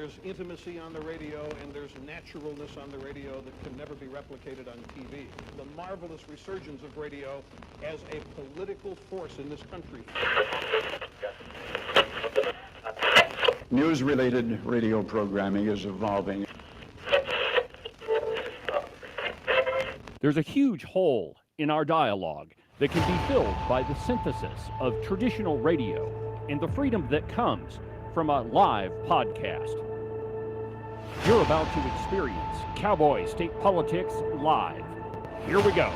There's intimacy on the radio, and there's naturalness on the radio that can never be replicated on TV. The marvelous resurgence of radio as a political force in this country. News-related radio programming is evolving. There's a huge hole in our dialogue that can be filled by the synthesis of traditional radio and the freedom that comes from a live podcast. You're about to experience Cowboy State Politics live. Here we go.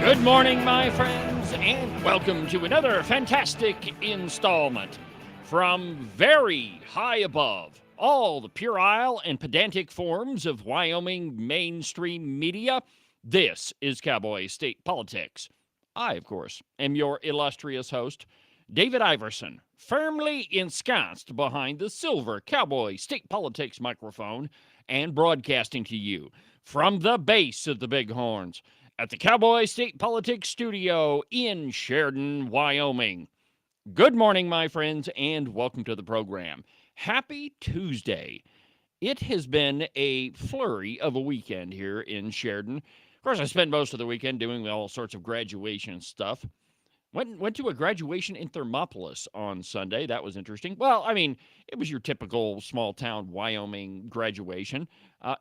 Good morning, my friends, and welcome to another fantastic installment from very high above all the puerile and pedantic forms of Wyoming mainstream media. This is Cowboy State Politics. I, of course, am your illustrious host, David Iverson, firmly ensconced behind the silver Cowboy State Politics microphone and broadcasting to you from the base of the Bighorns at the Cowboy State Politics Studio in Sheridan, Wyoming. Good morning, my friends, and welcome to the program. Happy Tuesday. It has been a flurry of a weekend here in Sheridan. Of course, I spent most of the weekend doing all sorts of graduation stuff. Went to a graduation in Thermopolis on Sunday. That was interesting. Well, I mean, it was your typical small-town Wyoming graduation,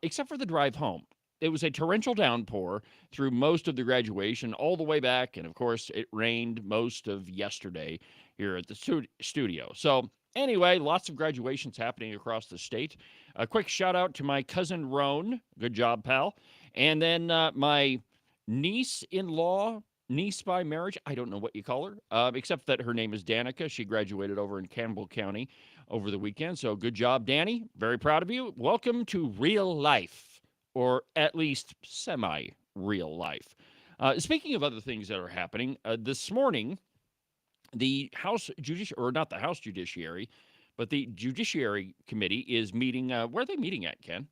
except for the drive home. It was a torrential downpour through most of the graduation, all the way back, and of course, it rained most of yesterday here at the studio. So anyway, lots of graduations happening across the state. A quick shout-out to my cousin Roan. Good job, pal. And then my niece-in-law, niece by marriage, I don't know what you call her, except that her name is Danica. She graduated over in Campbell County over the weekend, so good job, Danny. Very proud of you. Welcome to real life. Or at least semi-real life. Speaking of other things that are happening, this morning, the House not the House Judiciary, but the Judiciary Committee is meeting. Where are they meeting at, Ken?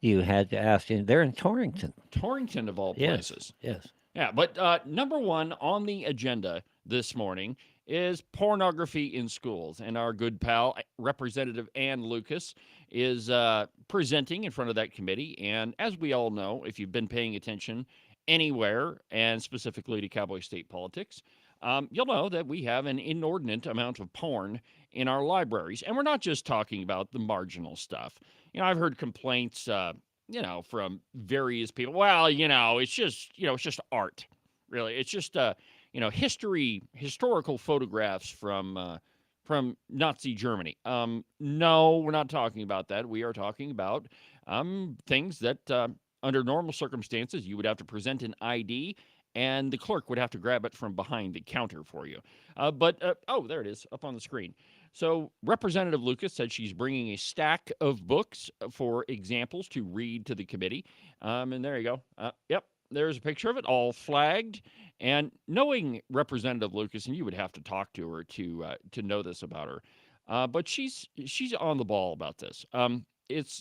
You had to ask. They're in Torrington. Torrington, of all places. Yes. Yeah, but number one on the agenda this morning is pornography in schools. And our good pal, Representative Ann Lucas, is presenting in front of that committee. And as we all know, if you've been paying attention anywhere, and specifically to Cowboy State Politics, you'll know that we have an inordinate amount of porn in our libraries. And we're not just talking about the marginal stuff. I've heard complaints, from various people. Well, it's just art, really. It's just, historical photographs from Nazi Germany. No, we're not talking about that. We are talking about things that, under normal circumstances, you would have to present an ID, and the clerk would have to grab it from behind the counter for you. There it is, up on the screen. So Representative Lucas said she's bringing a stack of books for examples to read to the committee. And there you go. Yep, there's a picture of it, all flagged. And knowing Representative Lucas, and you would have to talk to her to know this about her, but she's on the ball about this.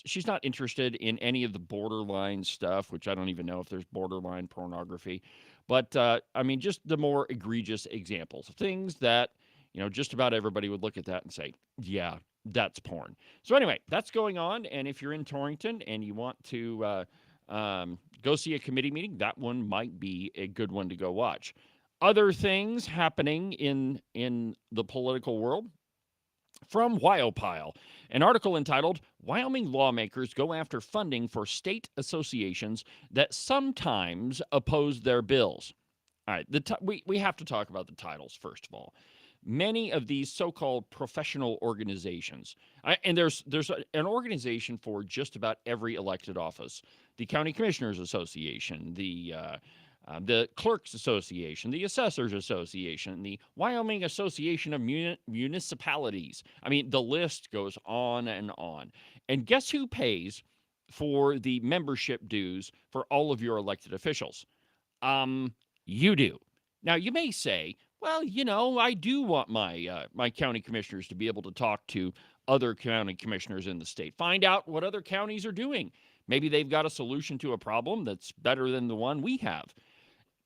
She's not interested in any of the borderline stuff, which I don't even know if there's borderline pornography. But, just the more egregious examples, things that, just about everybody would look at that and say, yeah, that's porn. So anyway, that's going on. And if you're in Torrington and you want to go see a committee meeting, that one might be a good one to go watch. Other things happening in the political world. From Wyopile, an article entitled, Wyoming Lawmakers Go After Funding for State Associations That Sometimes Oppose Their Bills. All right, we have to talk about the titles, first of all. Many of these so-called professional organizations, and there's an organization for just about every elected office, the County Commissioners Association, the the Clerks Association, the Assessors Association, the Wyoming Association of Municipalities. I mean, the list goes on and on. And guess who pays for the membership dues for all of your elected officials? You do. Now, you may say, well, I do want my county commissioners to be able to talk to other county commissioners in the state, find out what other counties are doing. Maybe they've got a solution to a problem that's better than the one we have.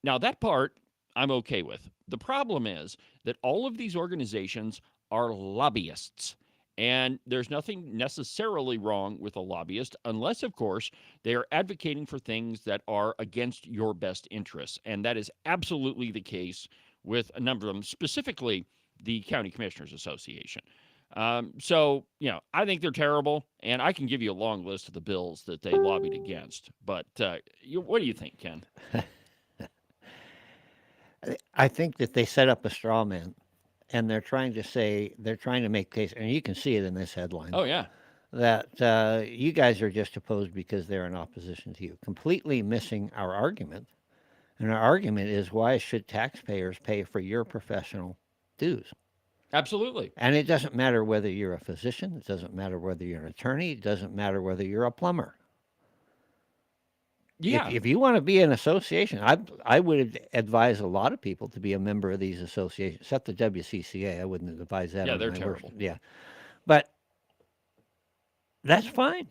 Now, that part I'm okay with. The problem is that all of these organizations are lobbyists. And there's nothing necessarily wrong with a lobbyist, unless, of course, they are advocating for things that are against your best interests. And that is absolutely the case with a number of them, specifically the County Commissioners Association. So, I think they're terrible, and I can give you a long list of the bills that they lobbied against. But what do you think, Ken? I think that they set up a straw man, and they're trying to make case, and you can see it in this headline. Oh, yeah. That you guys are just opposed because they're in opposition to you, completely missing our argument. And our argument is, why should taxpayers pay for your professional dues? Absolutely. And it doesn't matter whether you're a physician. It doesn't matter whether you're an attorney. It doesn't matter whether you're a plumber. Yeah. If you want to be an association, I would advise a lot of people to be a member of these associations, except the WCCA. I wouldn't advise that. Yeah, they're terrible. Yeah. But that's fine.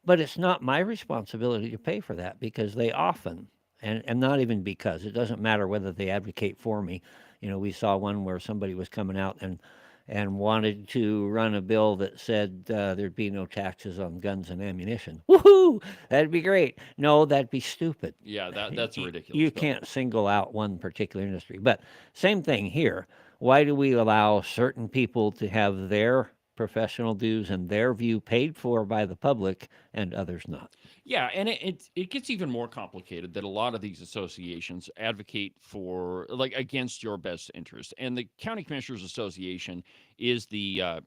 But it's not my responsibility to pay for that, because they often, and not even because, it doesn't matter whether they advocate for me. We saw one where somebody was coming out and wanted to run a bill that said there'd be no taxes on guns and ammunition. Woohoo! That'd be great. No, that'd be stupid. Yeah, that's a ridiculous You bill. can't single out one particular industry. But same thing here. Why do we allow certain people to have their professional dues and their view paid for by the public and others not? Yeah, and it gets even more complicated that a lot of these associations advocate for, against your best interest. And the County Commissioners Association is the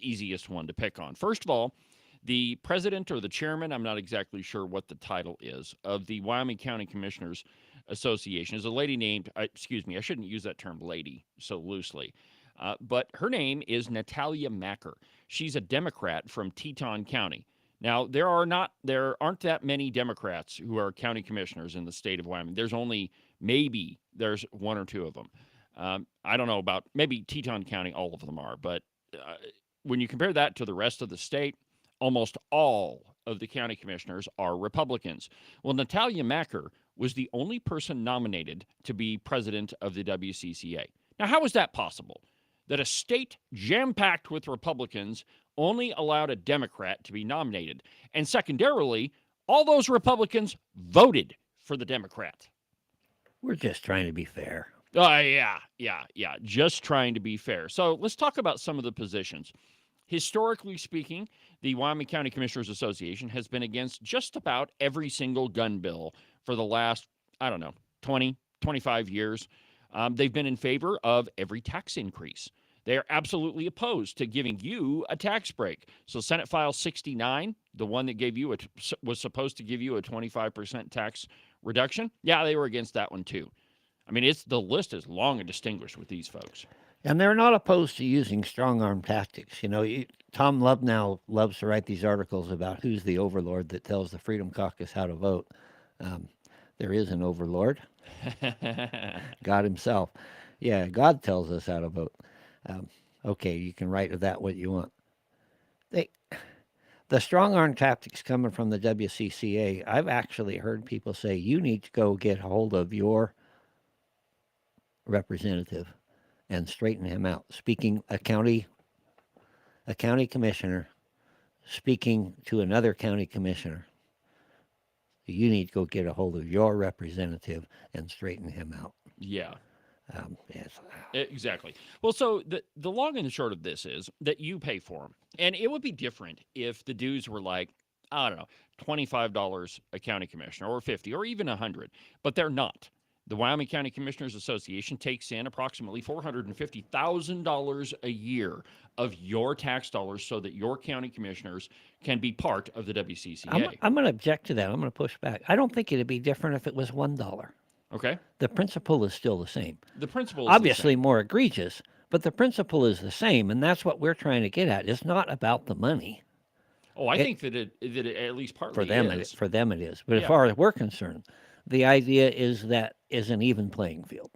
easiest one to pick on. First of all, the president or the chairman, I'm not exactly sure what the title is, of the Wyoming County Commissioners Association is a lady named, I shouldn't use that term lady so loosely, but her name is Natalia Macker. She's a Democrat from Teton County. Now, there aren't that many Democrats who are county commissioners in the state of Wyoming. There's one or two of them. I don't know about, maybe Teton County, all of them are. But when you compare that to the rest of the state, almost all of the county commissioners are Republicans. Well, Natalia Macker was the only person nominated to be president of the WCCA. Now, how is that possible? That a state jam-packed with Republicans only allowed a Democrat to be nominated. And secondarily, all those Republicans voted for the Democrat. We're just trying to be fair. Yeah. Just trying to be fair. So let's talk about some of the positions. Historically speaking, the Wyoming County Commissioners Association has been against just about every single gun bill for the last, 20, 25 years. They've been in favor of every tax increase. They are absolutely opposed to giving you a tax break. So Senate File 69, the one that was supposed to give you a 25% tax reduction, yeah, they were against that one too. I mean, the list is long and distinguished with these folks. And they're not opposed to using strong-arm tactics. Tom Lubnow loves to write these articles about who's the overlord that tells the Freedom Caucus how to vote. There is an overlord, God himself. Yeah, God tells us how to vote. Okay, you can write of that what you want. The strong-arm tactics coming from the WCCA, I've actually heard people say, you need to go get hold of your representative and straighten him out. Speaking a county commissioner speaking to another county commissioner, you need to go get a hold of your representative and straighten him out. Yeah. Yes. Exactly. Well, so the long and the short of this is that you pay for them. And it would be different if the dues were like, I don't know, $25 a county commissioner or $50 or even $100, but they're not. The Wyoming County Commissioners Association takes in approximately $450,000 a year of your tax dollars so that your county commissioners can be part of the WCCA. I'm going to object to that. I'm going to push back. I don't think it'd be different if it was $1. Okay? The principle is still the same. The principle is Obviously the same. more egregious, but the principle is the same, and that's what we're trying to get at. It's not about the money. Oh, I think that it at least partly For them, is. for them it is. But as Yeah. far as we're concerned, the idea is that is an even playing field.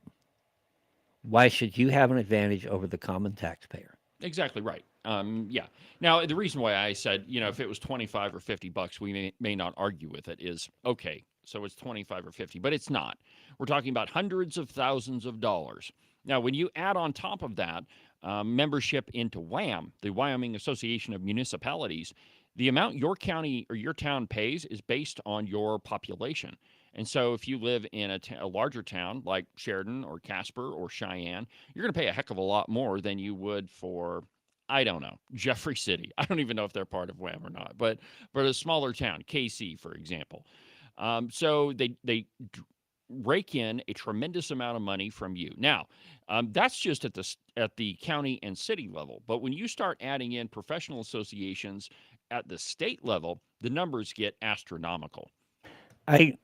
Why should you have an advantage over the common taxpayer? Exactly right. Yeah. Now, the reason why I said, if it was 25 or $50, we may not argue with it is, okay, so it's 25 or 50, but it's not. We're talking about hundreds of thousands of dollars. Now, when you add on top of that membership into WAM, the Wyoming Association of Municipalities, the amount your county or your town pays is based on your population. And so if you live in a larger town like Sheridan or Casper or Cheyenne, you're going to pay a heck of a lot more than you would for, I don't know, Jeffrey City. I don't even know if they're part of WAM or not, but a smaller town, KC, for example. So they rake in a tremendous amount of money from you. Now, that's just at the county and city level. But when you start adding in professional associations at the state level, the numbers get astronomical. I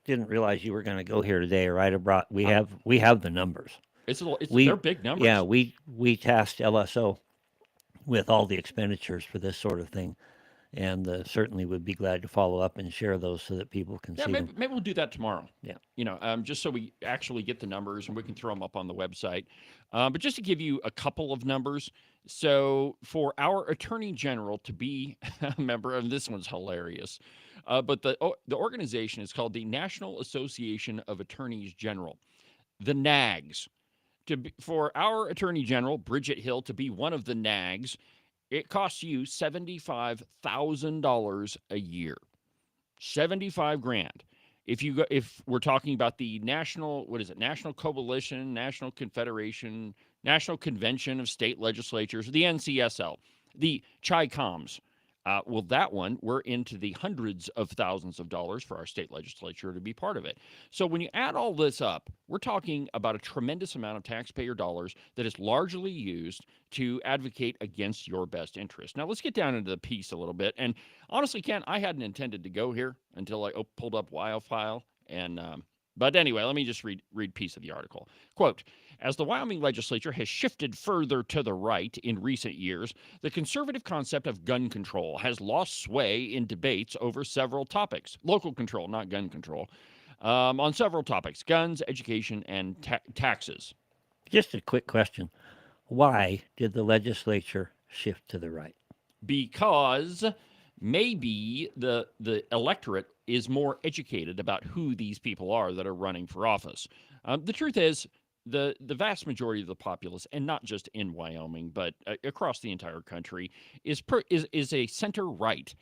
didn't realize you were going to go here today, right? We have the numbers. They're big numbers. Yeah, we tasked LSO with all the expenditures for this sort of thing, and certainly would be glad to follow up and share those so that people can see them. Maybe we'll do that tomorrow. Yeah. Just so we actually get the numbers and we can throw them up on the website. But just to give you a couple of numbers, so for our Attorney General to be a member, and this one's hilarious, but the organization is called the National Association of Attorneys General, the NAGs. For our Attorney General, Bridget Hill, to be one of the NAGs, it costs you $75,000 a year. 75 grand. If we're talking about the National Coalition, National Confederation, National Convention of State Legislatures, the NCSL, the CHI-COMs, well, that one, we're into the hundreds of thousands of dollars for our state legislature to be part of it. So when you add all this up, we're talking about a tremendous amount of taxpayer dollars that is largely used to advocate against your best interest. Now, let's get down into the piece a little bit. And honestly, Ken, I hadn't intended to go here until I pulled up WyoFile. But anyway, let me just read piece of the article. Quote, as the Wyoming legislature has shifted further to the right in recent years, the conservative concept of gun control has lost sway in debates over several topics. Local control, not gun control. On several topics, guns, education, and taxes. Just a quick question. Why did the legislature shift to the right? Because maybe the electorate is more educated about who these people are that are running for office. The truth is, the vast majority of the populace, and not just in Wyoming, but across the entire country, is a center-right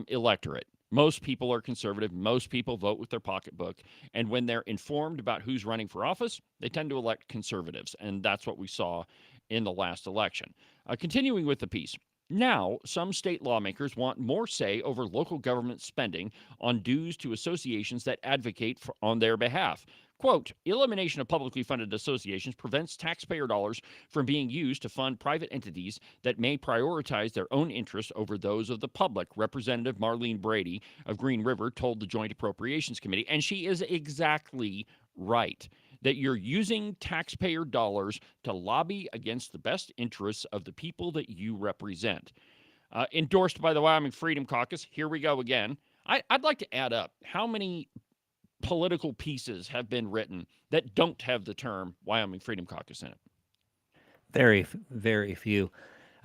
electorate. Most people are conservative. Most people vote with their pocketbook. And when they're informed about who's running for office, they tend to elect conservatives. And that's what we saw in the last election. Continuing with the piece. Now, some state lawmakers want more say over local government spending on dues to associations that advocate on their behalf. Quote, elimination of publicly funded associations prevents taxpayer dollars from being used to fund private entities that may prioritize their own interests over those of the public, Representative Marlene Brady of Green River told the Joint Appropriations Committee. And she is exactly right, that you're using taxpayer dollars to lobby against the best interests of the people that you represent. Endorsed by the Wyoming Freedom Caucus, here we go again. I'd like to add up how many political pieces have been written that don't have the term Wyoming Freedom Caucus in it. Very, very few.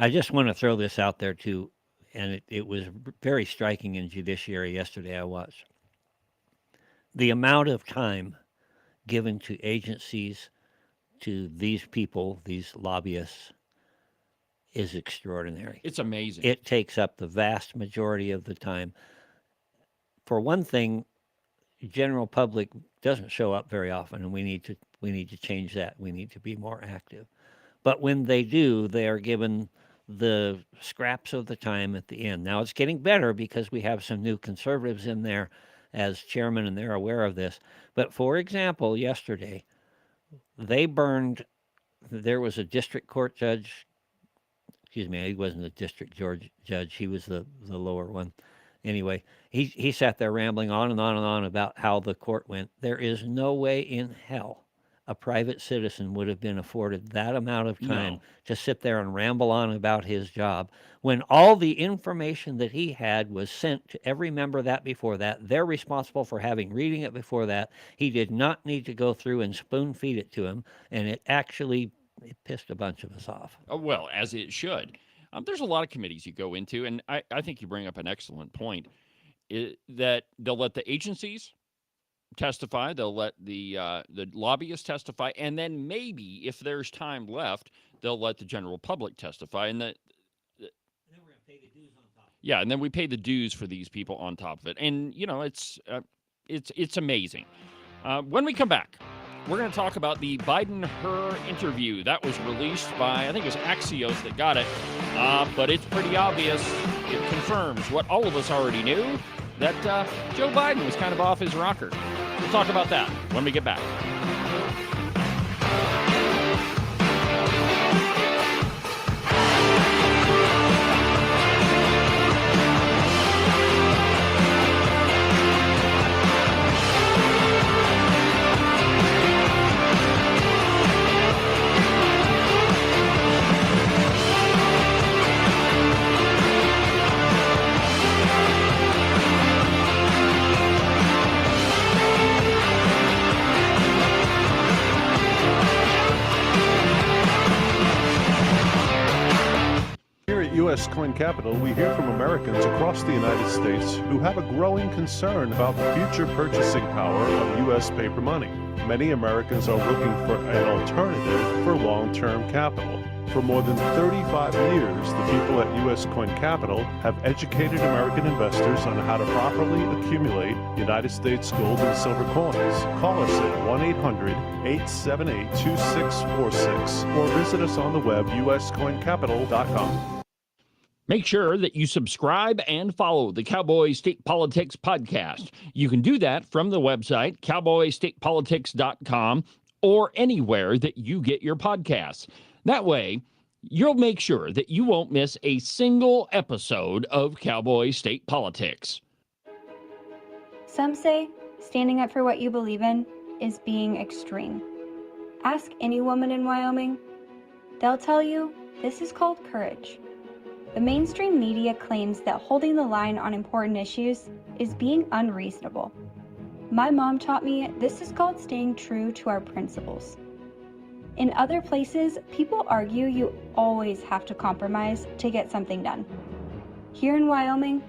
I just want to throw this out there too, and it was very striking in Judiciary yesterday. I watched the amount of time given to agencies, to these people, these lobbyists, is extraordinary. It's amazing. It takes up the vast majority of the time. For one thing, general public doesn't show up very often, and we need to change that. We need to be more active. But when they do, they are given the scraps of the time at the end. Now it's getting better because we have some new conservatives in there as chairman, and they're aware of this. But for example, yesterday, there was a district court judge excuse me, he wasn't the district judge. He was the lower one. Anyway, he sat there rambling on and on and on about how the court went. There is no way in hell a private citizen would have been afforded that amount of time No. to sit there and ramble on about his job when all the information that he had was sent to every member that before that. They're responsible for having reading it before that. He did not need to go through and spoon feed it to him, and it pissed a bunch of us off. Well, as it should. There's a lot of committees you go into, and I think you bring up an excellent point, that they'll let the agencies testify, they'll let the lobbyists testify, and then maybe, if there's time left, they'll let the general public testify, and then we're going to pay the dues on top. Yeah, and then we pay the dues for these people on top of it, and it's amazing. When we come back, we're going to talk about the Biden-Hur interview that was released by, I think it was Axios that got it, but it's pretty obvious. It confirms what all of us already knew, that Joe Biden was kind of off his rocker. We'll talk about that when we get back. U.S. Coin Capital, we hear from Americans across the United States who have a growing concern about the future purchasing power of U.S. paper money. Many Americans are looking for an alternative for long-term capital. For more than 35 years, the people at U.S. Coin Capital have educated American investors on how to properly accumulate United States gold and silver coins. Call us at 1-800-878-2646 or visit us on the web, uscoincapital.com. Make sure that you subscribe and follow the Cowboy State Politics podcast. You can do that from the website, cowboystatepolitics.com, or anywhere that you get your podcasts. That way, you'll make sure that you won't miss a single episode of Cowboy State Politics. Some say standing up for what you believe in is being extreme. Ask any woman in Wyoming. They'll tell you this is called courage. The mainstream media claims that holding the line on important issues is being unreasonable. My mom taught me this is called staying true to our principles. In other places, people argue you always have to compromise to get something done. Here in Wyoming,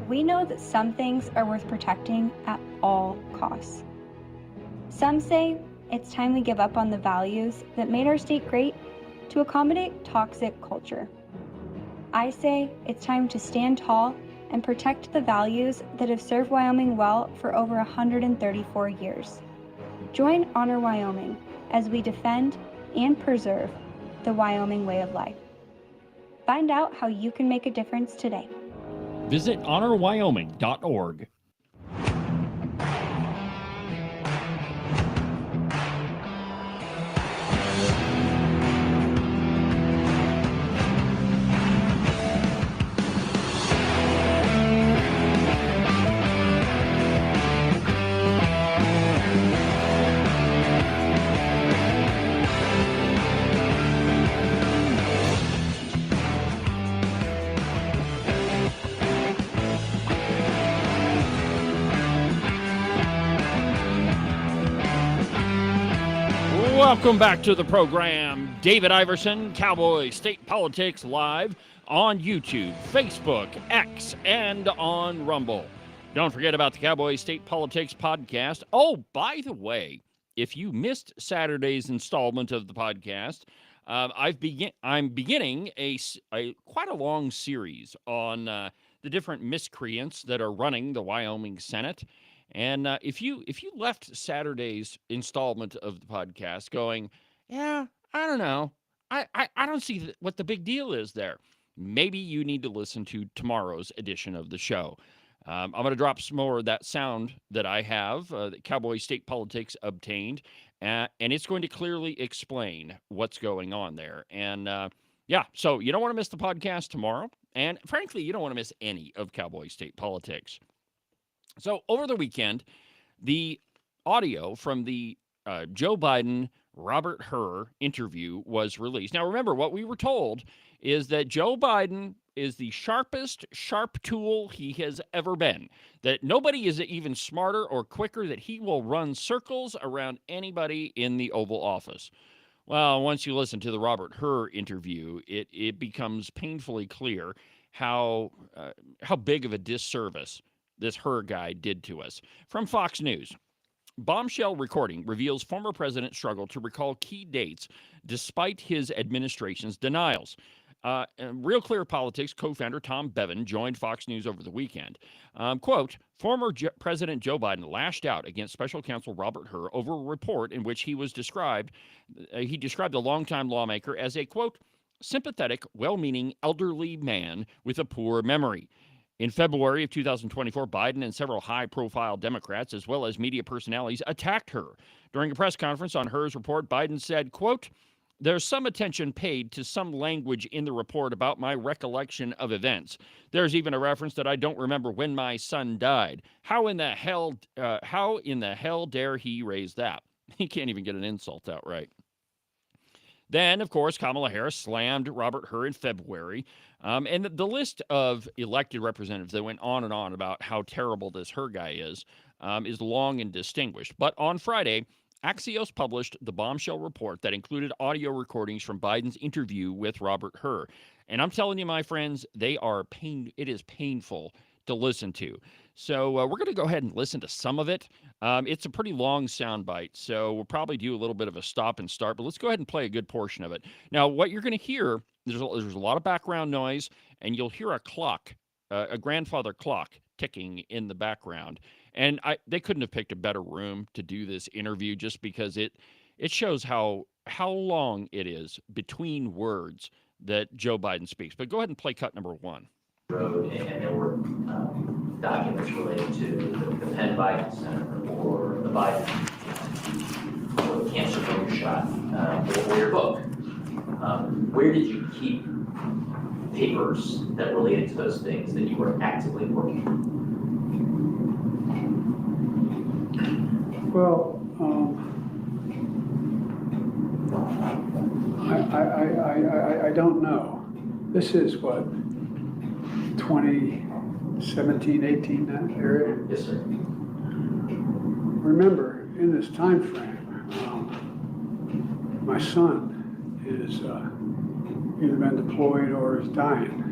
we know that some things are worth protecting at all costs. Some say it's time we give up on the values that made our state great to accommodate toxic culture. I say it's time to stand tall and protect the values that have served Wyoming well for over 134 years. Join Honor Wyoming as we defend and preserve the Wyoming way of life. Find out how you can make a difference today. Visit honorwyoming.org. Welcome back to the program. David Iverson, Cowboy State Politics, live on YouTube, Facebook, X, and on Rumble. Don't forget about the Cowboy State Politics podcast. Oh, by the way, if you missed Saturday's installment of the podcast, I'm beginning a quite a long series on the different miscreants that are running the Wyoming Senate. And if you left Saturday's installment of the podcast going, yeah, I don't know, I don't see what the big deal is there, maybe you need to listen to tomorrow's edition of the show. I'm going to drop some more of that sound that I have, that Cowboy State Politics obtained, and it's going to clearly explain what's going on there. And Yeah, so you don't want to miss the podcast tomorrow. And frankly, you don't want to miss any of Cowboy state politics. So over the weekend, the audio from the Joe Biden Robert Hur interview was released. Now, remember, what we were told is that Joe Biden is the sharpest sharp tool he has ever been, that nobody is even smarter or quicker, that he will run circles around anybody in the Oval Office. Well, once you listen to the Robert Hur interview, it becomes painfully clear how big of a disservice this Hur guy did to us. From Fox News, bombshell recording reveals former president struggled to recall key dates despite his administration's denials. Real Clear Politics co-founder Tom Bevan joined Fox News over the weekend. Quote, former President Joe Biden lashed out against special counsel Robert Hur over a report in which he described the longtime lawmaker as a, quote, sympathetic, well-meaning, elderly man with a poor memory. In February of 2024, Biden and several high-profile Democrats, as well as media personalities, attacked Hur. During a press conference on Hur's report, Biden said, quote, there's some attention paid to some language in the report about my recollection of events. There's even a reference that I don't remember when my son died. How in the hell dare he raise that? He can't even get an insult out right. Then, of course, Kamala Harris slammed Robert Hur in February. And the list of elected representatives that went on and on about how terrible this Hur guy is long and distinguished. But on Friday, Axios published the bombshell report that included audio recordings from Biden's interview with Robert Hur. And I'm telling you, my friends, it is painful to listen to. So we're going to go ahead and listen to some of it. It's a pretty long soundbite, so we'll probably do a little bit of a stop and start, but let's go ahead and play a good portion of it. Now, what you're going to hear, there's a lot of background noise, and you'll hear a clock, a grandfather clock ticking in the background. And they couldn't have picked a better room to do this interview, just because it shows how long it is between words that Joe Biden speaks. But go ahead and play cut number 1. And there were documents related to the Penn Biden Center or the Biden or the cancer shot or your book. Where did you keep papers that related to those things that you were actively working on? Well, I don't know. This is what, 2017, 18, that area? Yes, sir. Remember, in this time frame, my son is either been deployed or is dying.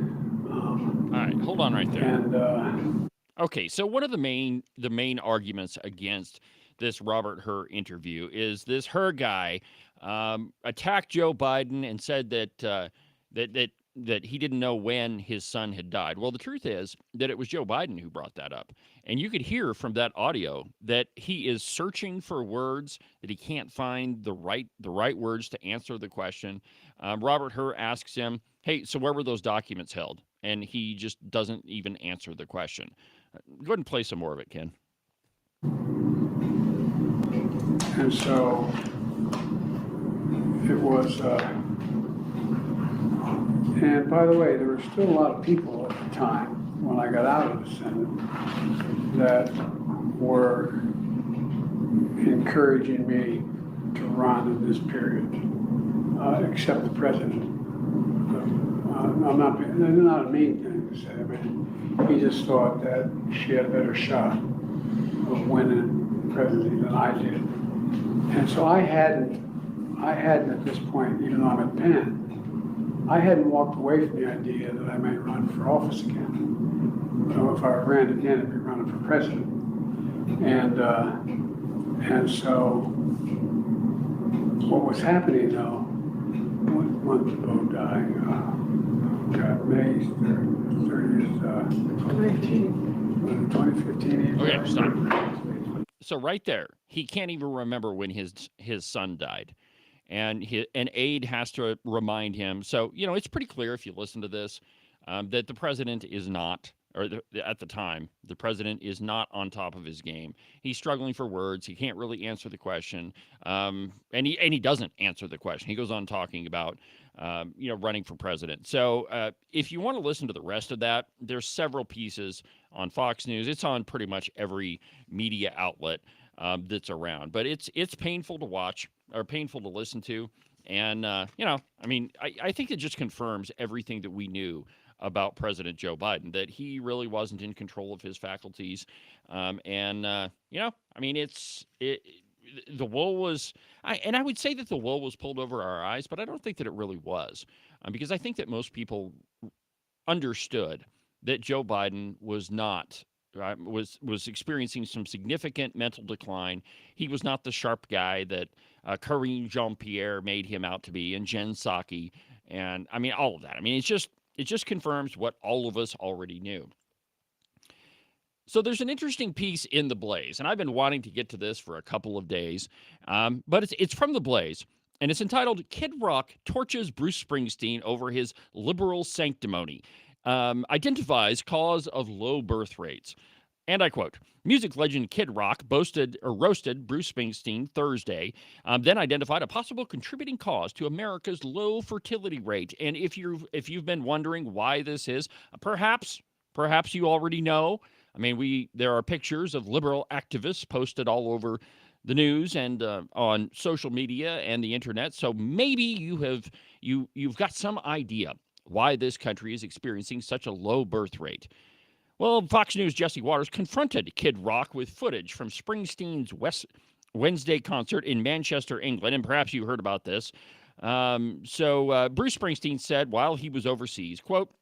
All right, hold on right there. And okay, so one of the main arguments against this Robert Hur interview is this Hur guy attacked Joe Biden and said that he didn't know when his son had died. Well, the truth is that it was Joe Biden who brought that up. And you could hear from that audio that he is searching for words, that he can't find the right words to answer the question. Robert Hur asks him, hey, so where were those documents held? And he just doesn't even answer the question. Go ahead and play some more of it, Ken. And so it was, and by the way, there were still a lot of people at the time when I got out of the Senate that were encouraging me to run in this period, except the president. They're not a mean thing to say. I mean, he just thought that she had a better shot of winning the presidency than I did. And so I hadn't at this point, even though I'm at Penn, I hadn't walked away from the idea that I might run for office again. So if I ran again, I'd be running for president. And so what was happening though, what month did Bo die? May 30th, 2015. Okay, stop. So right there, he can't even remember when his son died. And an aide has to remind him. So, it's pretty clear if you listen to this that the president is not, or at the time, the president is not on top of his game. He's struggling for words. He can't really answer the question. And he doesn't answer the question. He goes on talking about running for president. So if you want to listen to the rest of that, there's several pieces on Fox News. It's on pretty much every media outlet that's around. But it's painful to watch or painful to listen to. And, I think it just confirms everything that we knew about President Joe Biden, that he really wasn't in control of his faculties. The wool was, I would say that the wool was pulled over our eyes, but I don't think that it really was, because I think that most people understood that Joe Biden was not, was experiencing some significant mental decline. He was not the sharp guy that Karine Jean-Pierre made him out to be, and Jen Psaki, and all of that. It just confirms what all of us already knew. So there's an interesting piece in The Blaze, and I've been wanting to get to this for a couple of days, but it's from The Blaze, and it's entitled "Kid Rock Torches Bruce Springsteen Over His Liberal Sanctimony, Identifies Cause of Low Birth Rates." And I quote, "Music legend Kid Rock roasted Bruce Springsteen Thursday, then identified a possible contributing cause to America's low fertility rate." And if you've been wondering why this is, perhaps you already know. There are pictures of liberal activists posted all over the news and on social media and the internet. So maybe you've got some idea why this country is experiencing such a low birth rate. Well, Fox News' Jesse Waters confronted Kid Rock with footage from Springsteen's Wednesday concert in Manchester, England, and perhaps you heard about this. So Bruce Springsteen said while he was overseas, quote,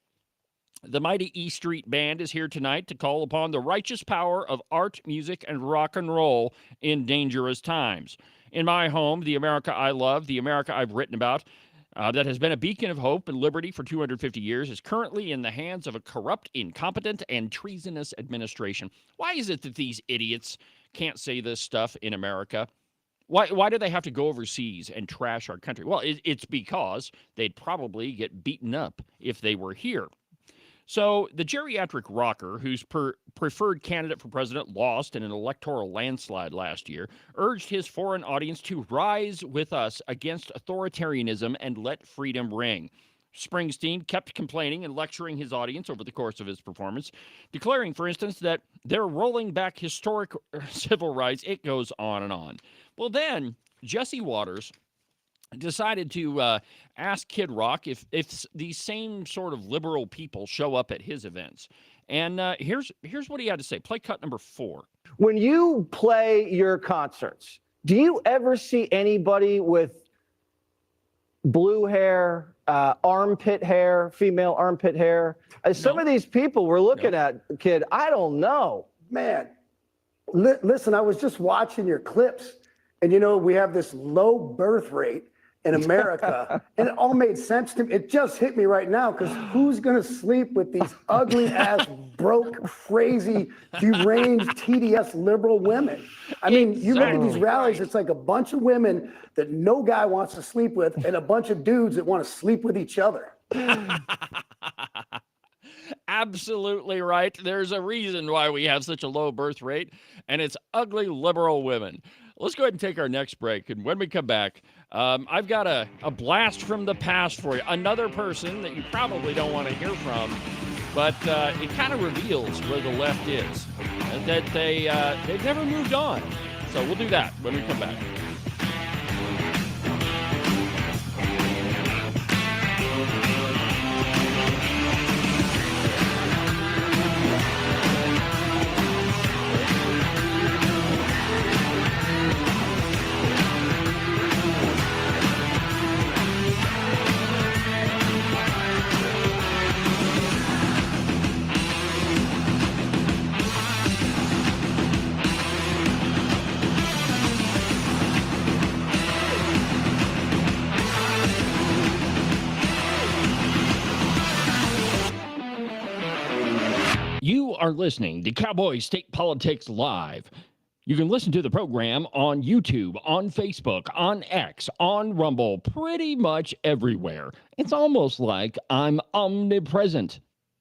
"The mighty E Street Band is here tonight to call upon the righteous power of art, music, and rock and roll in dangerous times. In my home, the America I love, the America I've written about, that has been a beacon of hope and liberty for 250 years, is currently in the hands of a corrupt, incompetent, and treasonous administration." Why is it that these idiots can't say this stuff in America? Why do they have to go overseas and trash our country? Well, it's because they'd probably get beaten up if they were here. So the geriatric rocker, whose preferred candidate for president lost in an electoral landslide last year, urged his foreign audience to rise with us against authoritarianism and let freedom ring. Springsteen kept complaining and lecturing his audience over the course of his performance, declaring, for instance, that they're rolling back historic civil rights. It goes on and on. Well, then Jesse Waters decided to ask Kid Rock if these same sort of liberal people show up at his events. And here's what he had to say. Play cut number 4. When you play your concerts, do you ever see anybody with blue hair, armpit hair, female armpit hair? Some of these people we're looking at, Kid, I don't know. Man, listen, I was just watching your clips, and we have this low birth rate in America, and it all made sense to me. It just hit me right now, because who's going to sleep with these ugly-ass, broke, crazy, deranged, TDS liberal women? You look at these rallies, it's like a bunch of women that no guy wants to sleep with and a bunch of dudes that want to sleep with each other. Absolutely right. There's a reason why we have such a low birth rate, and it's ugly liberal women. Let's go ahead and take our next break, and when we come back, I've got a blast from the past for you. Another person that you probably don't want to hear from, but it kind of reveals where the left is, and that they've never moved on. So we'll do that when we come back. You are listening to Cowboy State Politics Live. You can listen to the program on YouTube, on Facebook, on X, on Rumble, pretty much everywhere. It's almost like I'm omnipresent.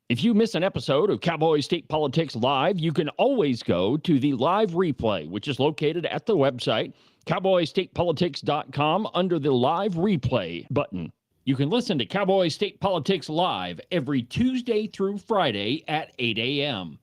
If you miss an episode of Cowboy State Politics Live, you can always go to the live replay, which is located at the website, cowboystatepolitics.com, under the live replay button. You can listen to Cowboy State Politics live every Tuesday through Friday at 8 a.m.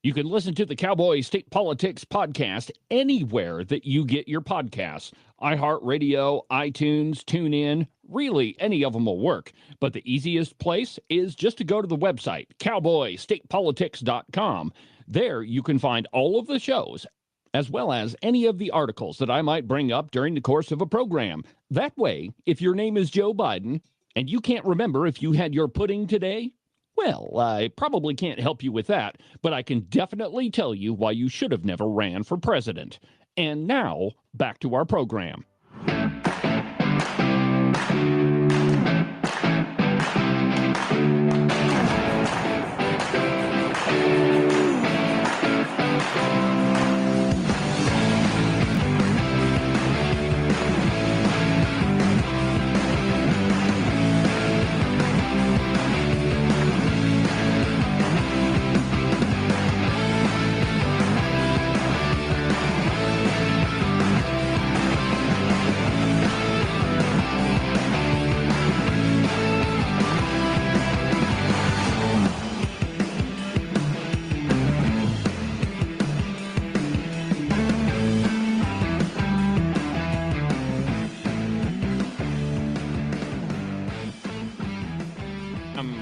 You can listen to the Cowboy State Politics podcast anywhere that you get your podcasts. iHeartRadio, iTunes, TuneIn, really any of them will work. But the easiest place is just to go to the website, cowboystatepolitics.com. There you can find all of the shows, as well as any of the articles that I might bring up during the course of a program. That way, if your name is Joe Biden and you can't remember if you had your pudding today, well, I probably can't help you with that, but I can definitely tell you why you should have never ran for president. And now, back to our program.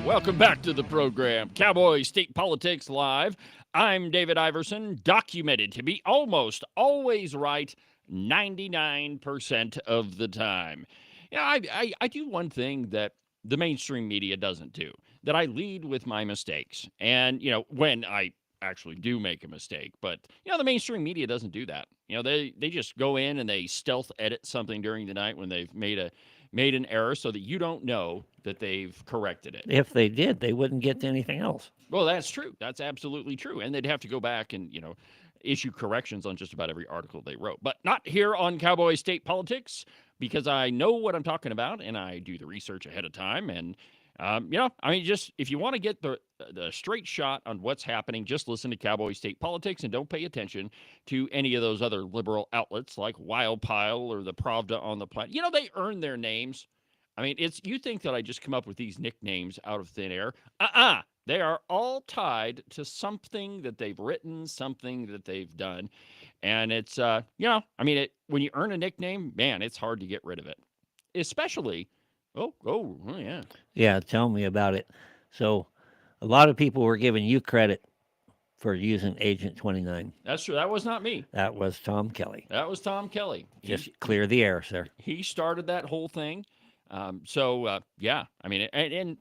Welcome back to the program, Cowboy State Politics Live. I'm David Iverson, documented to be almost always right 99% of the time. Yeah, I do one thing that the mainstream media doesn't do, that I lead with my mistakes. And, when I actually do make a mistake, but, the mainstream media doesn't do that. They just go in and they stealth edit something during the night when they've made an error so that you don't know that they've corrected it. If they did, they wouldn't get to anything else. Well, that's true. That's absolutely true. And they'd have to go back and, issue corrections on just about every article they wrote. But not here on Cowboy State Politics, because I know what I'm talking about and I do the research ahead of time. And, just if you want to get the straight shot on what's happening, just listen to Cowboy State Politics and don't pay attention to any of those other liberal outlets like Wild Pile or the Pravda on the Planet. They earn their names. You think that I just come up with these nicknames out of thin air? They are all tied to something that they've written, something that they've done. And it's, when you earn a nickname, man, it's hard to get rid of it. Especially, yeah. Yeah, tell me about it. So a lot of people were giving you credit for using Agent 29. That's true. That was not me. That was Tom Kelly. Just clear the air, sir. He started that whole thing. I've been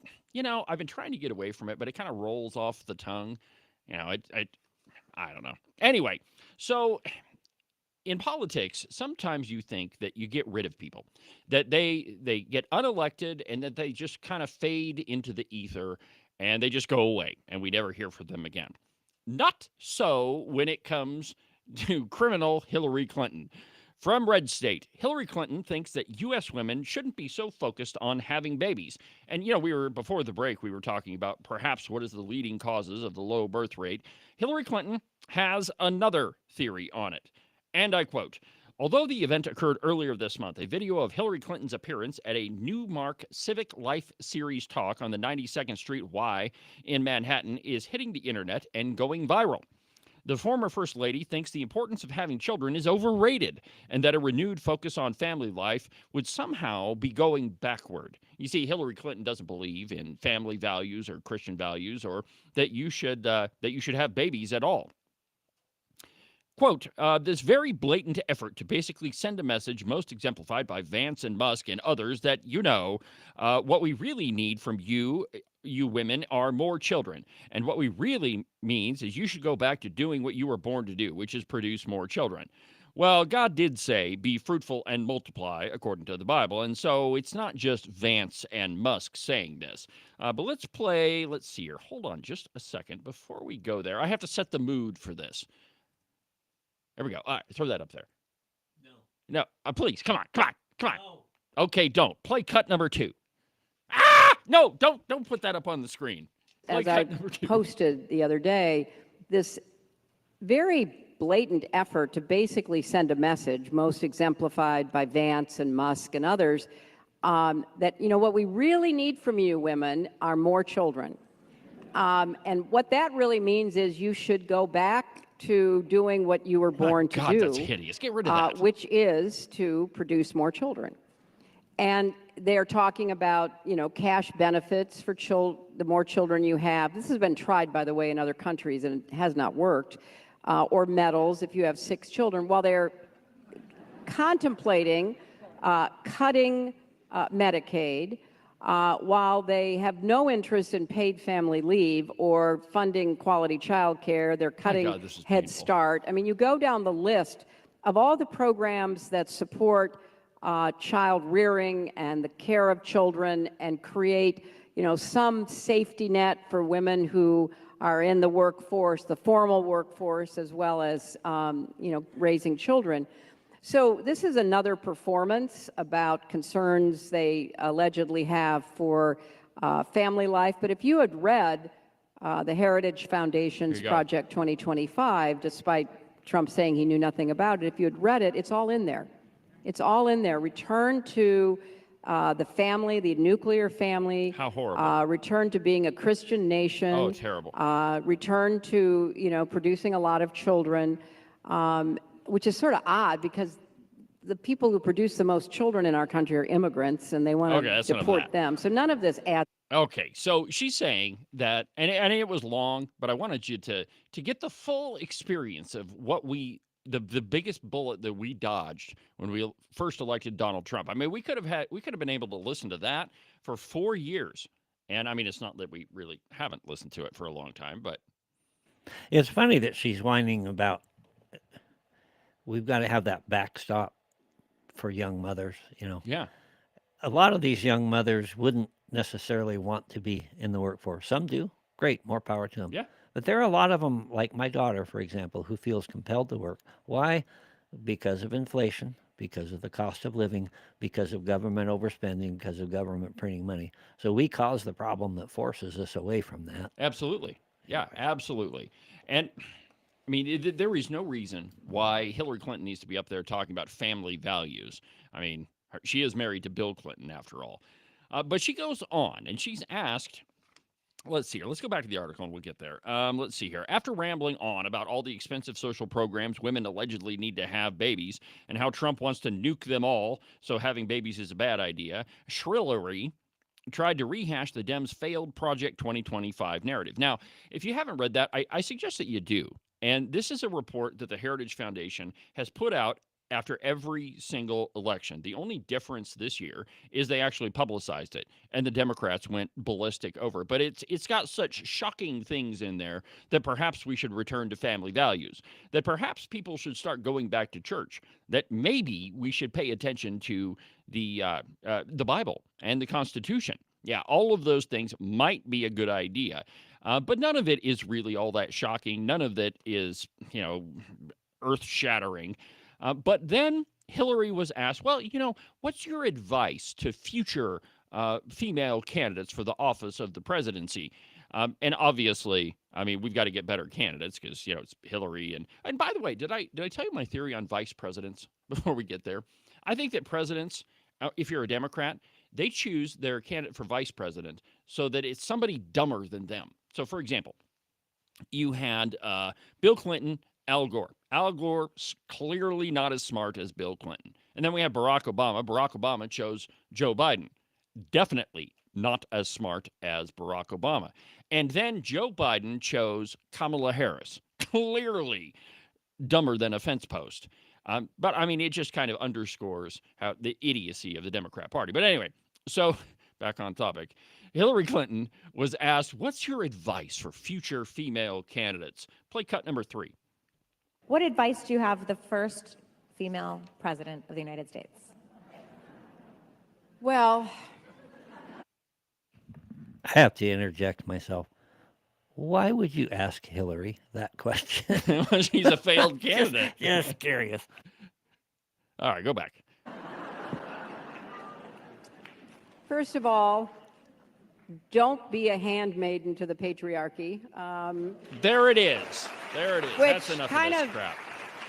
trying to get away from it, but it kind of rolls off the tongue. I don't know. Anyway, so in politics, sometimes you think that you get rid of people, that they get unelected and that they just kind of fade into the ether and they just go away and we never hear from them again. Not so when it comes to criminal Hillary Clinton. From Red State, Hillary Clinton thinks that U.S. women shouldn't be so focused on having babies. And, before the break, we were talking about perhaps what is the leading causes of the low birth rate. Hillary Clinton has another theory on it. And I quote, although the event occurred earlier this month, a video of Hillary Clinton's appearance at a Newmark Civic Life Series talk on the 92nd Street Y in Manhattan is hitting the internet and going viral. The former First Lady thinks the importance of having children is overrated and that a renewed focus on family life would somehow be going backward. You see, Hillary Clinton doesn't believe in family values or Christian values or that you should have babies at all. Quote, this very blatant effort to basically send a message most exemplified by Vance and Musk and others that, what we really need from you women are more children. And what we really means is you should go back to doing what you were born to do, which is produce more children. Well, God did say, be fruitful and multiply, according to the Bible. And so it's not just Vance and Musk saying this. But let's see here. Hold on just a second before we go there. I have to set the mood for this. There we go. All right, throw that up there. No, please, come on. No. Okay, don't. Play cut number 2. No, don't put that up on the screen. As I posted the other day, this very blatant effort to basically send a message, most exemplified by Vance and Musk and others, that, what we really need from you women are more children. And what that really means is you should go back to doing what you were born to God, do. that's hideous. Get rid of that. Which is to produce more children. And they're talking about, cash benefits for the more children you have. This has been tried, by the way, in other countries, and it has not worked. Or medals if you have 6 children. While they're contemplating cutting Medicaid, while they have no interest in paid family leave or funding quality child care, they're cutting Head Start. I mean, you go down the list of all the programs that support child rearing and the care of children and create, some safety net for women who are in the workforce, the formal workforce, as well as, raising children. So this is another performance about concerns they allegedly have for family life. But if you had read the Heritage Foundation's Project 2025, despite Trump saying he knew nothing about it, if you had read it, it's all in there. It's all in there. Return to the family, the nuclear family. How horrible. Return to being a Christian nation. Oh, terrible. Return to, producing a lot of children. Which is sort of odd because the people who produce the most children in our country are immigrants, and they want to deport them. So none of this adds. Okay, so she's saying that, and it was long, but I wanted you to get the full experience of what the biggest bullet that we dodged when we first elected Donald Trump. I mean, we could have been able to listen to that for 4 years, and I mean, it's not that we really haven't listened to it for a long time, but it's funny that she's whining about. We've got to have that backstop for young mothers, Yeah. A lot of these young mothers wouldn't necessarily want to be in the workforce. Some do. Great, more power to them. Yeah. But there are a lot of them, like my daughter, for example, who feels compelled to work. Why? Because of inflation, because of the cost of living, because of government overspending, because of government printing money. So we cause the problem that forces us away from that. Absolutely. Yeah, absolutely. And I mean, there is no reason why Hillary Clinton needs to be up there talking about family values. I mean, she is married to Bill Clinton, after all. But she goes on, and she's asked, let's see here. Let's go back to the article, and we'll get there. Let's see here. After rambling on about all the expensive social programs women allegedly need to have babies and how Trump wants to nuke them all, so having babies is a bad idea, Shrillery tried to rehash the Dems' failed Project 2025 narrative. Now, if you haven't read that, I suggest that you do. And this is a report that the Heritage Foundation has put out after every single election. The only difference this year is they actually publicized it, and the Democrats went ballistic over it. But it's got such shocking things in there that perhaps we should return to family values, that perhaps people should start going back to church, that maybe we should pay attention to the Bible and the Constitution. Yeah, all of those things might be a good idea. But none of it is really all that shocking. None of it is, earth-shattering. But then Hillary was asked, well, what's your advice to future female candidates for the office of the presidency? And obviously, I mean, we've got to get better candidates because, it's Hillary. And by the way, did I tell you my theory on vice presidents before we get there? I think that presidents, if you're a Democrat, they choose their candidate for vice president so that it's somebody dumber than them. So, for example, you had Bill Clinton, Al Gore. Al Gore's clearly not as smart as Bill Clinton. And then we have Barack Obama. Barack Obama chose Joe Biden. Definitely not as smart as Barack Obama. And then Joe Biden chose Kamala Harris. Clearly dumber than a fence post. But, I mean, it just kind of underscores how the idiocy of the Democrat Party. But anyway, so back on topic. Hillary Clinton was asked, what's your advice for future female candidates? Play cut number 3. What advice do you have for the first female president of the United States? Well, I have to interject myself. Why would you ask Hillary that question? She's a failed candidate. Just curious. All right, go back. first of all, don't be a handmaiden to the patriarchy. There it is. There it is. That's enough kind of this of crap.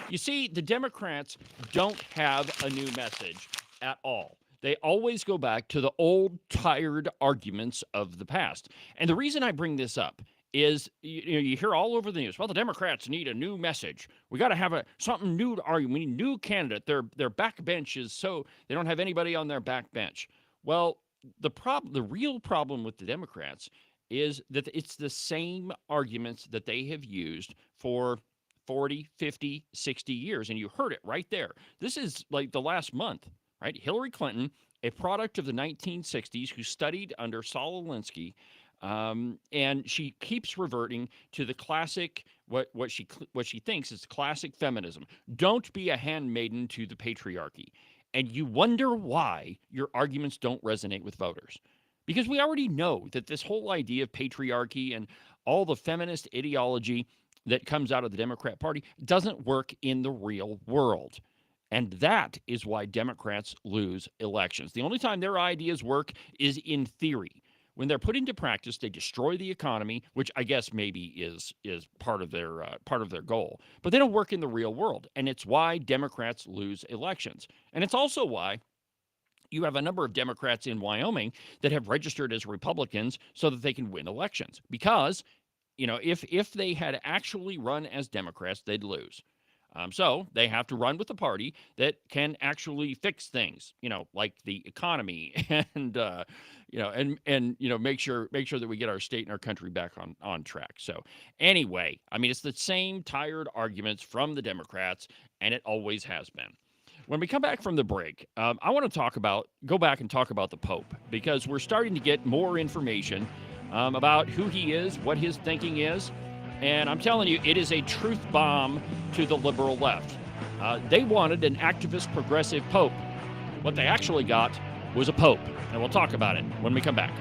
You see, the Democrats don't have a new message at all. They always go back to the old, tired arguments of the past. And the reason I bring this up is you hear all over the news, well, the Democrats need a new message. We got to have something new to argue. We need a new candidate. Their backbench is so they don't have anybody on their backbench. Well, the real problem with the Democrats is that it's the same arguments that they have used for 40, 50, 60 years. And you heard it right there. This is like the last month. Right? Hillary Clinton, a product of the 1960s who studied under Saul Alinsky, and she keeps reverting to the classic, what she thinks is classic feminism. Don't be a handmaiden to the patriarchy. And you wonder why your arguments don't resonate with voters. Because we already know that this whole idea of patriarchy and all the feminist ideology that comes out of the Democrat Party doesn't work in the real world. And that is why Democrats lose elections. The only time their ideas work is in theory. When they're put into practice, they destroy the economy, which I guess maybe is part of their goal. But they don't work in the real world, and it's why Democrats lose elections. And it's also why you have a number of Democrats in Wyoming that have registered as Republicans so that they can win elections. Because, if they had actually run as Democrats, they'd lose. So they have to run with a party that can actually fix things, like the economy and make sure that we get our state and our country back on track. So anyway, it's the same tired arguments from the Democrats, and it always has been. When we come back from the break, I want to go back and talk about the Pope, because we're starting to get more information about who he is, what his thinking is. And I'm telling you, it is a truth bomb to the liberal left. They wanted an activist progressive pope. What they actually got was a pope. And we'll talk about it when we come back.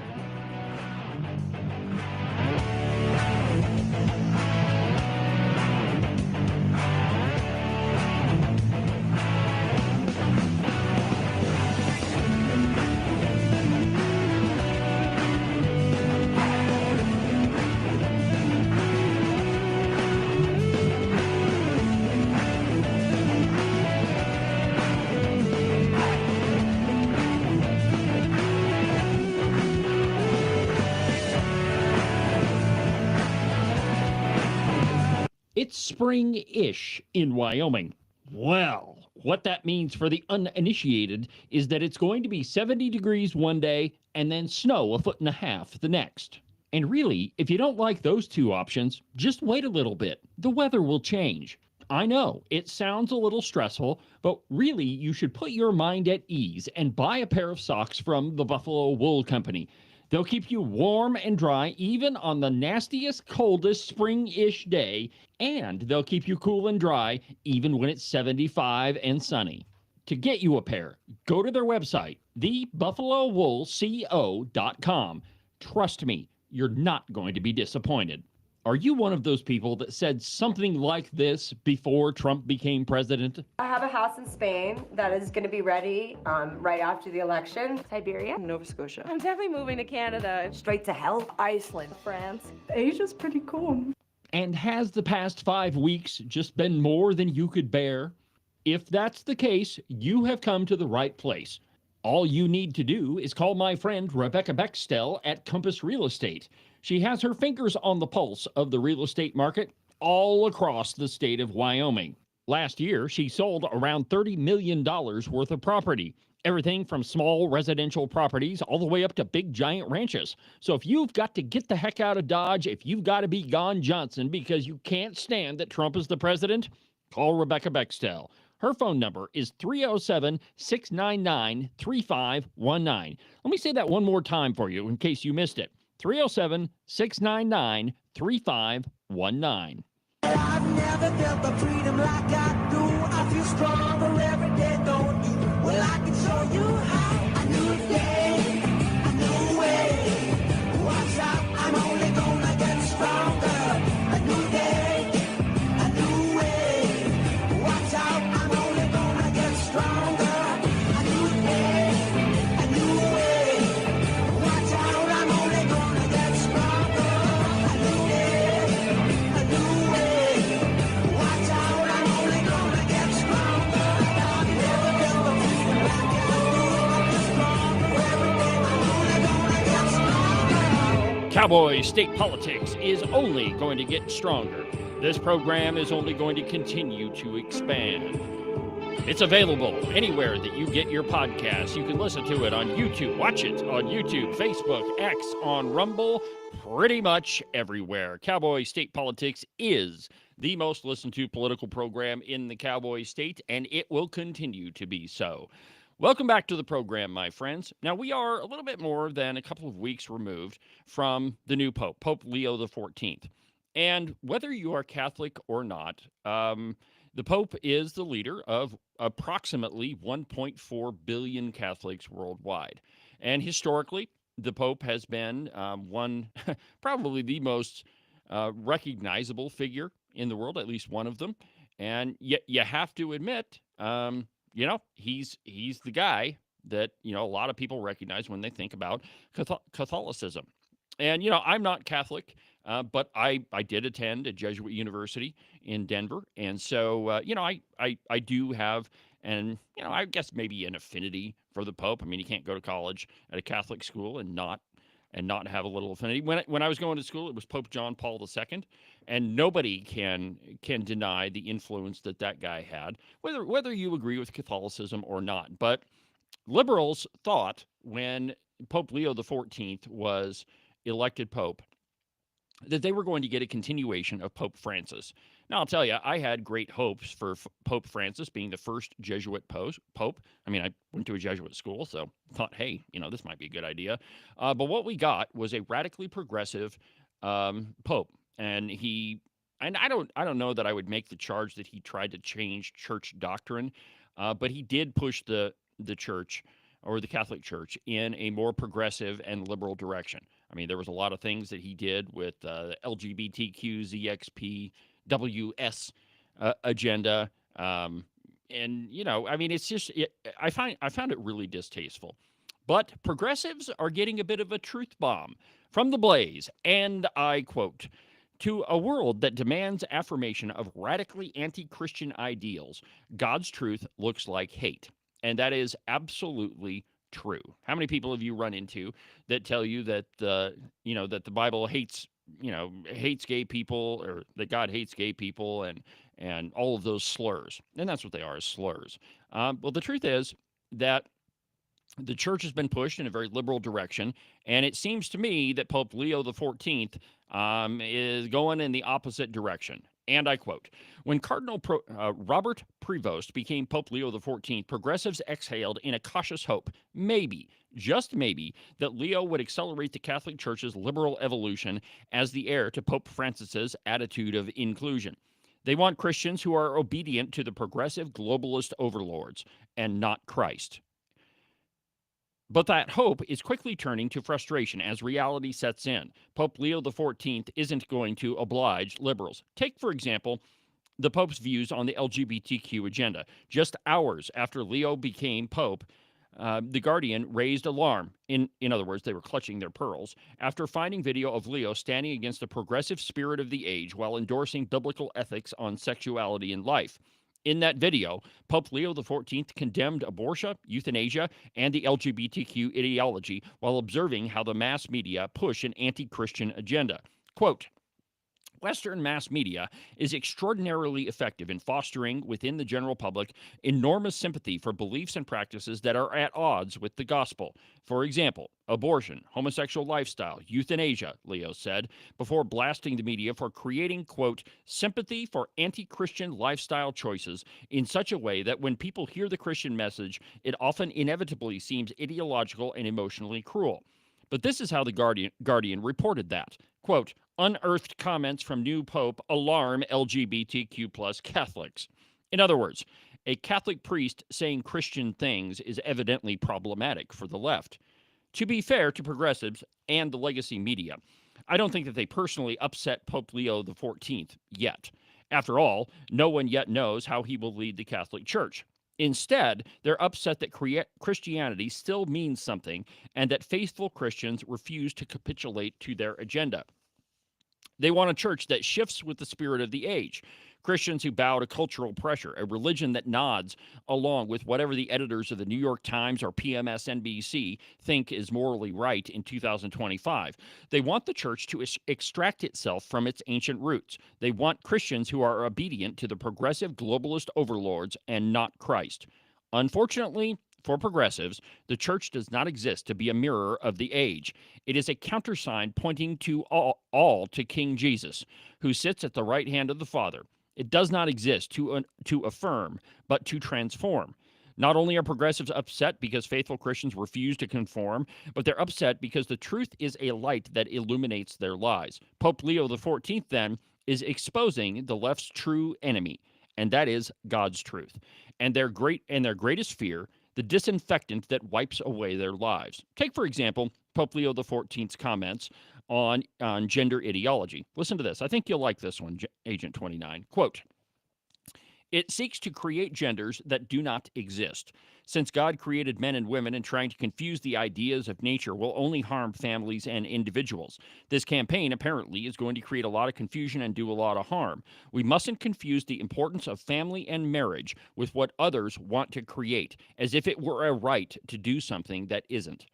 It's spring-ish in Wyoming. Well, what that means for the uninitiated is that it's going to be 70 degrees one day and then snow 1.5 feet the next. And really, if you don't like those two options, just wait a little bit. The weather will change. I know, it sounds a little stressful, but really you should put your mind at ease and buy a pair of socks from the Buffalo Wool Company. They'll keep you warm and dry even on the nastiest, coldest spring-ish day, and they'll keep you cool and dry even when it's 75 and sunny. To get you a pair, go to their website, thebuffalowoolco.com. Trust me, you're not going to be disappointed. Are you one of those people that said something like this before Trump became president? I have a house in Spain that is going to be ready right after the election. Siberia. Nova Scotia. I'm definitely moving to Canada. Straight to hell. Iceland. France. Asia's pretty cool. And has the past 5 weeks just been more than you could bear? If that's the case, you have come to the right place. All you need to do is call my friend Rebecca Bextel at Compass Real Estate. She has her fingers on the pulse of the real estate market all across the state of Wyoming. Last year, she sold around $30 million worth of property. Everything from small residential properties all the way up to big giant ranches. So if you've got to get the heck out of Dodge, if you've got to be gone Johnson because you can't stand that Trump is the president, call Rebecca Bextel. Her phone number is 307-699-3519. Let me say that one more time for you in case you missed it. 307-699-3519. I've never felt the freedom like I do. I feel stronger every day, don't you? Well, I can show you how. A new day, a new way. Watch out, I'm only gonna get stronger. A new day, a new way. Watch out, I'm only gonna get stronger. A new day, a new way. Watch out, I'm only gonna get stronger. A new day, a new way. Watch out, I'm only gonna get stronger. I've never felt the freedom like I do. Cowboy State Politics is only going to get stronger. This program is only going to continue to expand. It's available anywhere that you get your podcasts. You can listen to it on YouTube, watch it on YouTube, Facebook, X, on Rumble, pretty much everywhere. Cowboy State Politics is the most listened to political program in the Cowboy State, and it will continue to be so. Welcome back to the program, my friends. Now, we are a little bit more than a couple of weeks removed from the new Pope, Pope Leo XIV. And whether you are Catholic or not, the Pope is the leader of approximately 1.4 billion Catholics worldwide. And historically, the Pope has been probably the most recognizable figure in the world, at least one of them. And yet you have to admit, he's the guy that, a lot of people recognize when they think about Catholicism. And, I'm not Catholic, but I did attend a Jesuit university in Denver. And so, I do have, I guess maybe an affinity for the Pope. I mean, you can't go to college at a Catholic school and not have a little affinity. When I was going to school, it was Pope John Paul II, and nobody can deny the influence that guy had, whether you agree with Catholicism or not. But liberals thought when Pope Leo XIV was elected Pope that they were going to get a continuation of Pope Francis. Now, I'll tell you, I had great hopes for Pope Francis being the first Jesuit Pope. I mean, I went to a Jesuit school, so thought, hey, this might be a good idea. But what we got was a radically progressive Pope. And I don't know that I would make the charge that he tried to change church doctrine, but he did push the church, or the Catholic Church, in a more progressive and liberal direction. I mean, there was a lot of things that he did with the LGBTQ, ZXP, WS agenda. It's just, I found it really distasteful. But progressives are getting a bit of a truth bomb from the Blaze, and I quote, "To a world that demands affirmation of radically anti-Christian ideals, God's truth looks like hate." And that is absolutely true. How many people have you run into that tell you that that the Bible hates gay people, or that God hates gay people, and all of those slurs? And that's what they are, is slurs. Well, the truth is that the church has been pushed in a very liberal direction, and it seems to me that Pope Leo XIV is going in the opposite direction. And I quote, "When Cardinal Robert Prevost became Pope Leo XIV, progressives exhaled in a cautious hope, maybe, just maybe, that Leo would accelerate the Catholic Church's liberal evolution as the heir to Pope Francis's attitude of inclusion. They want Christians who are obedient to the progressive globalist overlords, and not Christ." But that hope is quickly turning to frustration as reality sets in. Pope Leo XIV isn't going to oblige liberals. Take, for example, the Pope's views on the LGBTQ agenda. Just hours after Leo became Pope, The Guardian raised alarm. In other words, they were clutching their pearls after finding video of Leo standing against the progressive spirit of the age while endorsing biblical ethics on sexuality and life. In that video, Pope Leo XIV condemned abortion, euthanasia, and the LGBTQ ideology while observing how the mass media push an anti-Christian agenda. Quote, "Western mass media is extraordinarily effective in fostering within the general public enormous sympathy for beliefs and practices that are at odds with the gospel. For example, abortion, homosexual lifestyle, euthanasia," Leo said, before blasting the media for creating, quote, "sympathy for anti-Christian lifestyle choices in such a way that when people hear the Christian message, it often inevitably seems ideological and emotionally cruel." But this is how the Guardian reported that. Quote, "Unearthed comments from new Pope alarm LGBTQ plus Catholics." In other words, a Catholic priest saying Christian things is evidently problematic for the left. To be fair to progressives and the legacy media, I don't think that they personally upset Pope Leo XIV yet. After all, no one yet knows how he will lead the Catholic Church. Instead, they're upset that Christianity still means something and that faithful Christians refuse to capitulate to their agenda. They want a church that shifts with the spirit of the age. Christians who bow to cultural pressure, a religion that nods along with whatever the editors of the New York Times or PMSNBC think is morally right in 2025. They want the church to extract itself from its ancient roots. They want Christians who are obedient to the progressive globalist overlords and not Christ. Unfortunately, for progressives, the church does not exist to be a mirror of the age. It is a countersign pointing to all to King Jesus, who sits at the right hand of the Father. It does not exist to affirm, but to transform. Not only are progressives upset because faithful Christians refuse to conform, but they're upset because the truth is a light that illuminates their lies. Pope Leo XIV, then, is exposing the left's true enemy, and that is God's truth. And their greatest fear, the disinfectant that wipes away their lives. Take, for example, Pope Leo XIV's comments on gender ideology. Listen to this. I think you'll like this one, Agent 29. Quote, "It seeks to create genders that do not exist. Since God created men and women, and trying to confuse the ideas of nature will only harm families and individuals. This campaign apparently is going to create a lot of confusion and do a lot of harm. We mustn't confuse the importance of family and marriage with what others want to create, as if it were a right to do something that isn't."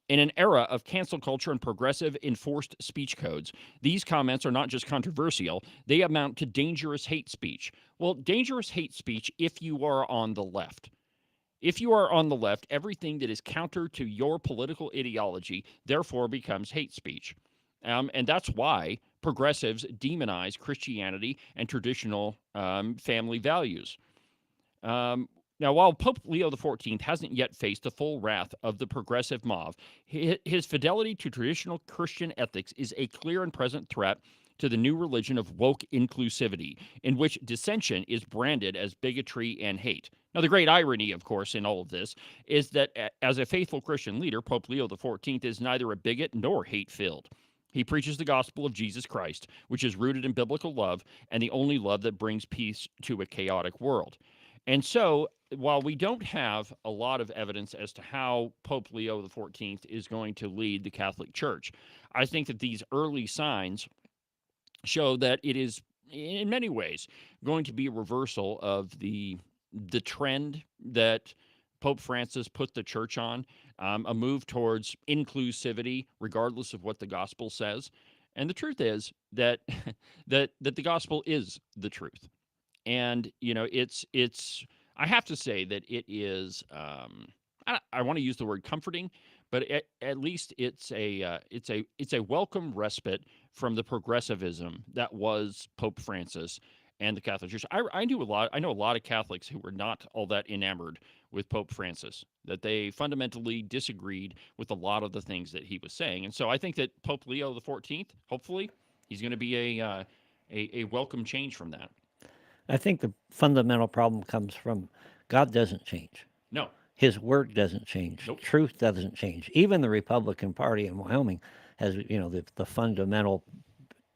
In an era of cancel culture and progressive enforced speech codes, these comments are not just controversial, they amount to dangerous hate speech. Well, dangerous hate speech if you are on the left. If you are on the left, everything that is counter to your political ideology therefore becomes hate speech. And that's why progressives demonize Christianity and traditional family values. Now, while Pope Leo XIV hasn't yet faced the full wrath of the progressive mob, his fidelity to traditional Christian ethics is a clear and present threat to the new religion of woke inclusivity, in which dissension is branded as bigotry and hate. Now, the great irony, of course, in all of this is that as a faithful Christian leader, Pope Leo XIV is neither a bigot nor hate-filled. He preaches the gospel of Jesus Christ, which is rooted in biblical love and the only love that brings peace to a chaotic world. And so, while we don't have a lot of evidence as to how Pope Leo XIV is going to lead the Catholic Church, I think that these early signs show that it is, in many ways, going to be a reversal of the trend that Pope Francis put the church on, a move towards inclusivity, regardless of what the gospel says. And the truth is that that the gospel is the truth. And it's I have to say that it is I want to use the word comforting, but at least it's a welcome respite from the progressivism that was Pope Francis and the Catholic Church. I know a lot of Catholics who were not all that enamored with Pope Francis, that they fundamentally disagreed with a lot of the things that he was saying. And so I think that Pope Leo XIV, hopefully, he's going to be a welcome change from that. I think the fundamental problem comes from God doesn't change. No. His word doesn't change. Nope. Truth doesn't change. Even the Republican Party in Wyoming has, the fundamental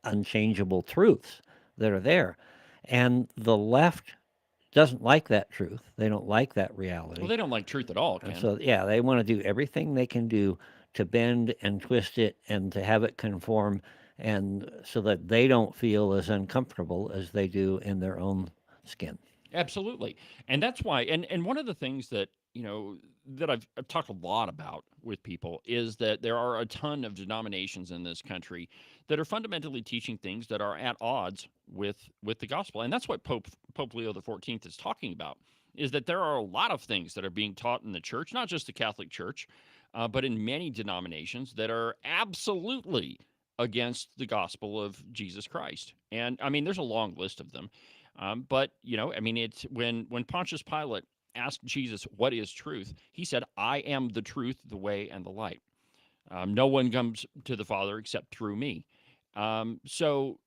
unchangeable truths that are there. And the left doesn't like that truth. They don't like that reality. Well, they don't like truth at all, Ken. So, yeah, they want to do everything they can do to bend and twist it and to have it conform, and so that they don't feel as uncomfortable as they do in their own skin. Absolutely. And that's why, and one of the things that, that I've talked a lot about with people is that there are a ton of denominations in this country that are fundamentally teaching things that are at odds with the gospel. And that's what Pope Leo XIV is talking about, is that there are a lot of things that are being taught in the church, not just the Catholic Church, but in many denominations that are absolutely against the gospel of Jesus Christ. And I mean, there's a long list of them. But, it's when Pontius Pilate asked Jesus, what is truth? He said, I am the truth, the way, and the light. No one comes to the Father except through me. So,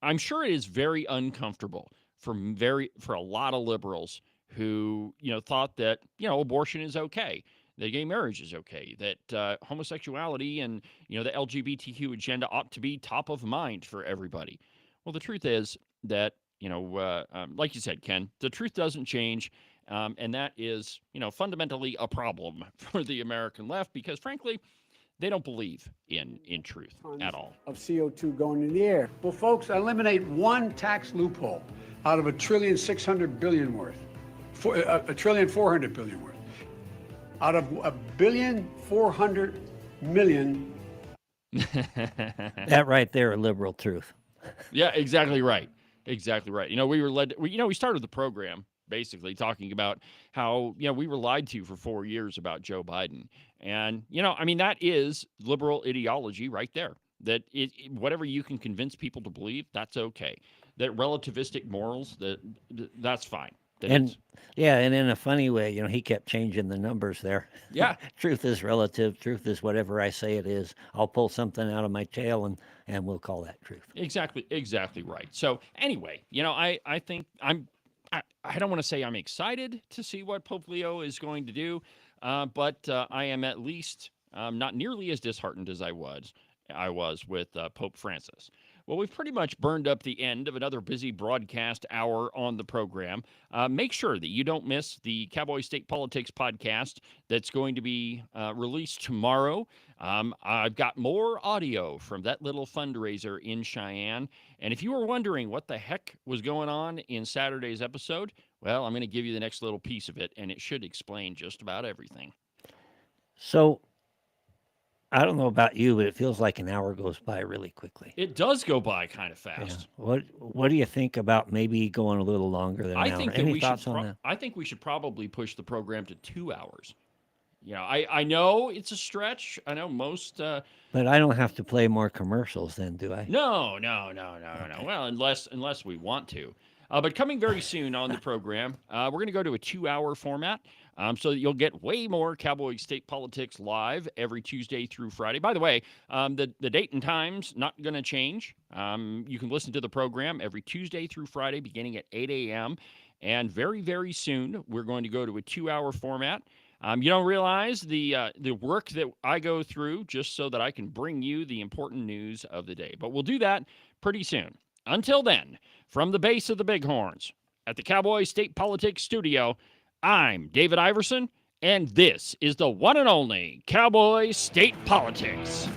I'm sure it is very uncomfortable for a lot of liberals who, thought that, abortion is okay, that gay marriage is okay, that homosexuality and, the LGBTQ agenda ought to be top of mind for everybody. Well, the truth is that, like you said, Ken, the truth doesn't change. And that is, fundamentally a problem for the American left because, frankly, they don't believe in truth at all. Of CO2 going in the air. Well, folks, eliminate one tax loophole out of $1.6 trillion worth, $1.4 trillion worth. Out of $1.4 billion. That right there, a liberal truth. Yeah, exactly right. Exactly right. We started the program basically talking about how, we were lied to for 4 years about Joe Biden. And, that is liberal ideology right there. That whatever you can convince people to believe, that's okay. That relativistic morals, that's fine. And in a funny way, he kept changing the numbers there. Yeah. Truth is relative. Truth is whatever I say it is. I'll pull something out of my tail and we'll call that truth. Exactly right. So anyway, I think I don't want to say I'm excited to see what Pope Leo is going to do, but I am at least not nearly as disheartened as I was with Pope Francis. Well, we've pretty much burned up the end of another busy broadcast hour on the program. Make sure that you don't miss the Cowboy State Politics podcast that's going to be released tomorrow. I've got more audio from that little fundraiser in Cheyenne. And if you were wondering what the heck was going on in Saturday's episode, well, I'm going to give you the next little piece of it, and it should explain just about everything. So, I don't know about you, but it feels like an hour goes by really quickly. It does go by kind of fast. Yeah. What do you think about maybe going a little longer than an hour? Any thoughts on that? I think we should probably push the program to 2 hours. I know it's a stretch. I know most. But I don't have to play more commercials then, do I? No. Okay. Well, unless we want to. But coming very soon on the program, we're going to go to a 2-hour format. So that you'll get way more Cowboy State Politics live every Tuesday through Friday. By the way, the date and time's not going to change. You can listen to the program every Tuesday through Friday beginning at 8 a.m. And very, very soon, we're going to go to a 2-hour format. You don't realize the work that I go through just so that I can bring you the important news of the day. But we'll do that pretty soon. Until then, from the base of the Bighorns at the Cowboy State Politics Studio, I'm David Iverson, and this is the one and only Cowboy State Politics.